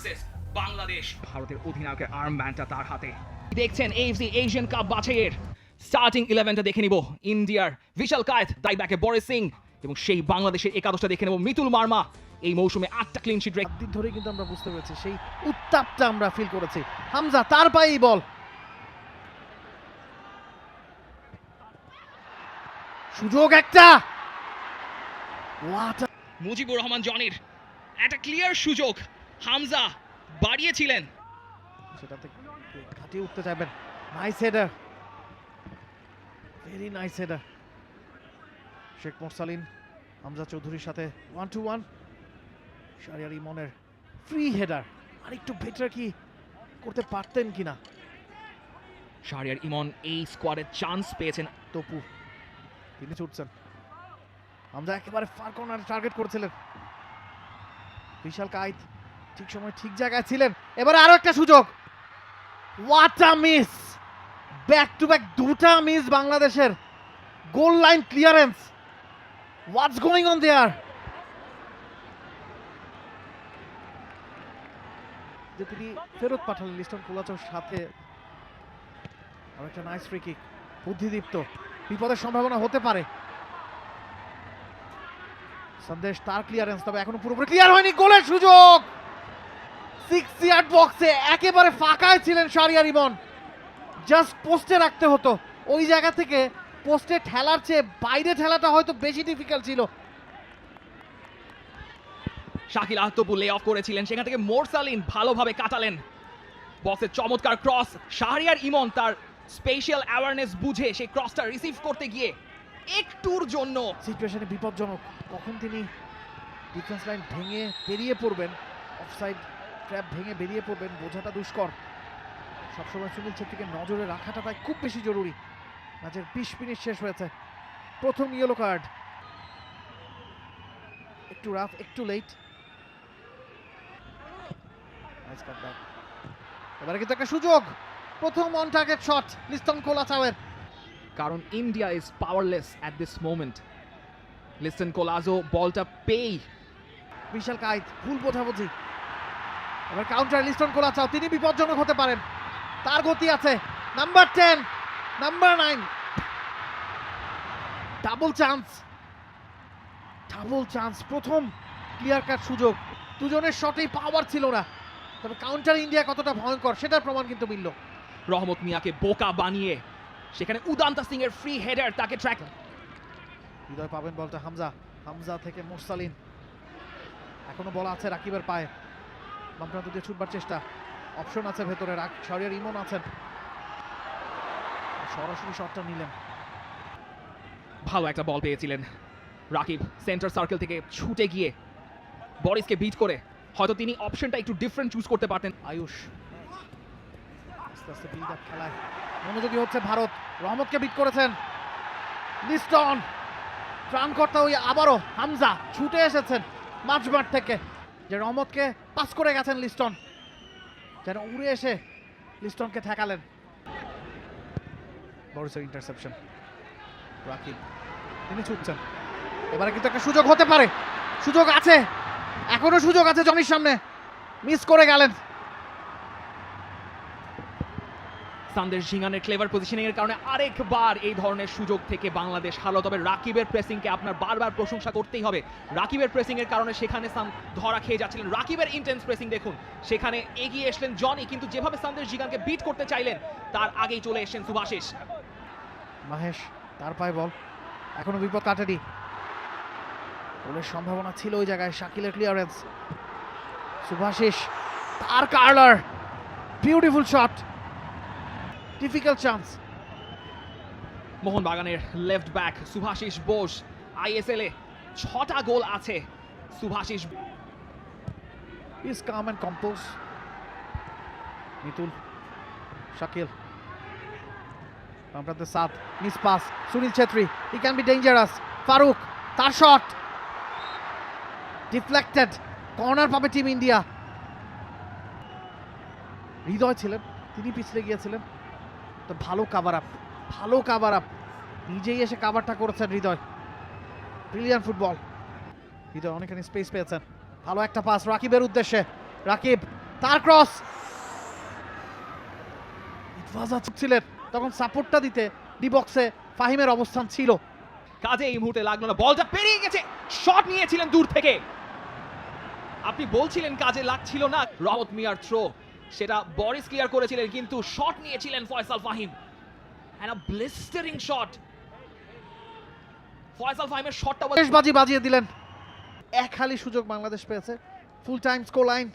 Versus Bangladesh. ভারতের অধিনায়কের আর্মব্যান্ডটা তার হাতে। দেখছেন এএফসি এশিয়ান কাপ বাছাইয়ের স্টার্টিং 11টা দেখে নিব। ইন্ডিয়ার বিশাল কায়েত, রাইট ব্যাকে বরিস সিং এবং সেই বাংলাদেশের একাদশটা দেখে নেব মিতুল মার্মা। এই মৌসুমে 8টা ক্লিন শিট রেখে দিন ধরে কিন্তু আমরা বুঝতে পেরেছি, সেই উত্তাপটা আমরা ফিল করেছি। হামজা তার পায়েই বল, সুযোগ একটা, মুজিবুর রহমান জনির একটা ক্লিয়ার সুযোগ, হামজা বাড়িয়েছিলেন, সেটাতে কাটিয়ে উঠতে চাইবেন। Nice header, very nice header. Sheikh Morsalin Hamza চৌধুরীর সাথে 1-1। শাহরিয়ার ইমনের ফ্রি হেডার, আর একটু বেটার কি করতে পারতেন কিনা। শাহরিয়ার ইমন এই স্কোয়াডে চান্স পেয়েছেন। তপু তিনি ছুটছেন, হামজা একেবারে ফার কর্নার টার্গেট করেছিলেন। বিশাল কায়েত ঠিক সময় ঠিক জায়গায় ছিলেন। এবারে আরো একটা সুযোগ, what a miss, back to back দুটা মিস বাংলাদেশের। Goal line clearance, what's going on their. যে তিনি ফেরত পাঠালেন লিস্টন কোলাচের সাথে। আর একটা নাইস ফ্রি কিক, বুদ্ধিদীপ্ত, বিপদের সম্ভাবনা হতে পারে। সন্দেশ তার ক্লিয়ারেন্স, তবে এখনো পুরোপুরি ক্লিয়ার হয়নি। গোলের সুযোগ 6 ইয়ার্ড বক্সে, একেবারে ফাঁকায় ছিলেন শাহরিয়ার ইমন। জাস্ট পোস্টে রাখতে হতো, ওই জায়গা থেকে পোস্টে ঠেলার চেয়ে বাইরে ঠেলাটা হয়তো বেশি ডিফিকাল্ট ছিল। শাকিল আহতবু লে অফ করেছিলেন, সেখান থেকে মোরসালিন ভালোভাবে কাটালেন। বক্সের চমৎকার ক্রস, শাহরিয়ার ইমন তার স্পেশাল অ্যাওয়ারনেস বুঝে সেই ক্রসটা রিসিভ করতে গিয়ে একটুর জন্য সিচুয়েশনে বিপজ্জনক। কখন তিনি ডিফেন্স লাইন ভেঙে বেরিয়ে পড়বেন, অফসাইড ট্র্যাপ ভেঙে বেরিয়ে পড়বেন বোঝাটা দুষ্কর। সবসময় সুনীল ছেত্রীকে নজরে রাখাটা তাই খুব বেশি জরুরি। ম্যাচের 20 মিনিট শেষ হয়েছে, প্রথম ইয়েলো কার্ড। একটু রাফ, একটু লেট। এবারে কিন্তু একটা সুযোগ, প্রথম অন টার্গেট শট লিস্টন কোলাচাওয়ের। কারণ India is powerless at this moment. Liston Colaco বলটা পেই। বিশাল কায়েত, ভুল বোঝাবুঝি। এবার কাউন্টার লিস্টন কোলাচাও, তিনি বিপজ্জনক হতে পারেন, তার গতি আছে। Number 10, number 9, double chance, double chance. প্রথম ক্লিয়ার কাট সুযোগ, দুজনের শটেই পাওয়ার ছিল না, তবে কাউন্টার ইন্ডিয়া কতটা ভয়ঙ্কর সেটার প্রমাণ কিন্তু মিলল। রহমত মিয়াকে বোকা বানিয়ে সেখানে উদান্তা সিং এর ফ্রি হেডার তাকে ট্র্যাক। হৃদয় পাবেন বলটা, হামজা, হামজা থেকে মোরসালিন। এখনো বল আছে রাকিবের পায়ে, বাম প্রান্ত দিয়ে ছুটবার চেষ্টা, অপশন আছে ভেতরে। শাহরিয়ার ইমন আছেন, সরাসরি শটটা নিলেন। ভালো একটা বল পেয়েছিলেন রাকিব, সেন্টার সার্কেল থেকে ছুটে গিয়ে বরিসকে বিট করে হয়তো তিনি অপশনটা একটু ডিফারেন্ট চুজ করতে পারতেন। আয়ুষ আস্তে আস্তে বিল্ড আপ, খেলায় মনোযোগী হচ্ছে ভারত। রহমতকে বিট করেছেন লিস্টন, ত্রাণকর্তা ওই আবারও হামজা ছুটে এসেছেন মাঝমাঠ থেকে, যে রহমতকে পাস করে গেছেন লিস্টন, যেন উড়ে এসে লিস্টনকে ঠেকালেন। বরিসের ইন্টারসেপশন, রাকিব তিনি ছুটছেন। এবারে কিন্তু একটা সুযোগ হতে পারে, সুযোগ আছে, এখনো সুযোগ আছে জনির সামনে, মিস করে গেলেন। সন্দেশ ঝিঙ্গানের ক্লেভার পজিশনিং এর কারণে আরেকবার এই ধরনের সুযোগ থেকে বাংলাদেশ হারলো। তবে রাকিবের প্রেসিংকে আপনার বারবার প্রশংসা করতেই হবে। রাকিবের প্রেসিং এর কারণে সেখানে ধরা খেয়ে যাচ্ছিলেন। রাকিবের ইন্টেন্স প্রেসিং দেখুন, সেখানে এগিয়ে এসলেন জনি, কিন্তু যেভাবে সন্দেশ ঝিঙ্গানকে বিট করতে চাইলেন তার আগেই চলে এসেছেন সুভাশিস। মাহেশ তার পায়ে বল, এখনো বিপদ কাটেনি, গোলের সম্ভাবনা ছিল ওই জায়গায়। শাকিলের ক্লিয়ারেন্স, সুভাশিস তার curler, beautiful shot, difficult chance. মোহনবাগানের left back Subhashish Bose, ISL এ 6টা গোল আছে Subhashish. Is calm and compose. Mitul, Shakil, আপনাদের সাথ, miss pass, Sunil Chhetri, he can be dangerous. Farukh, তার শট ডিফ্লেক্টেড, কর্নার পাবে টিম ইন্ডিয়া। হৃদয় ছিলেন, তিনি পিছলে গিয়েছিলেন, তো ভালো কাভার আপ, ভালো কাভার আপ, নিজেই এসে কাভারটা করেছেন হৃদয়। Brilliant football. হৃদয় অনেকখানি স্পেস পেয়েছেন, ভালো একটা পাস রাকিবের উদ্দেশ্যে। রাকিব তার ক্রস ছিলেন তখন সাপোর্টটা দিতে ডি বক্সে ফাহিমের অবস্থান ছিল। কাজে এই মুহূর্তে লাগলো না, বলটা পেরিয়ে গেছে, শট নিয়েছিলেন দূর থেকে। আপনি বলছিলেন কাজে লাগছিল না, রহমত মিয়ার থ্রো সেটা বরিস ক্লিয়ার করেছিলেন, কিন্তু শট নিয়েছিলেন Faisal Fahim. And a blistering shot. Faisal ফাহিমের শটটা বাজি বাজিয়ে দিলেন। এক হালি সুযোগ বাংলাদেশ পেয়েছে। Full time score line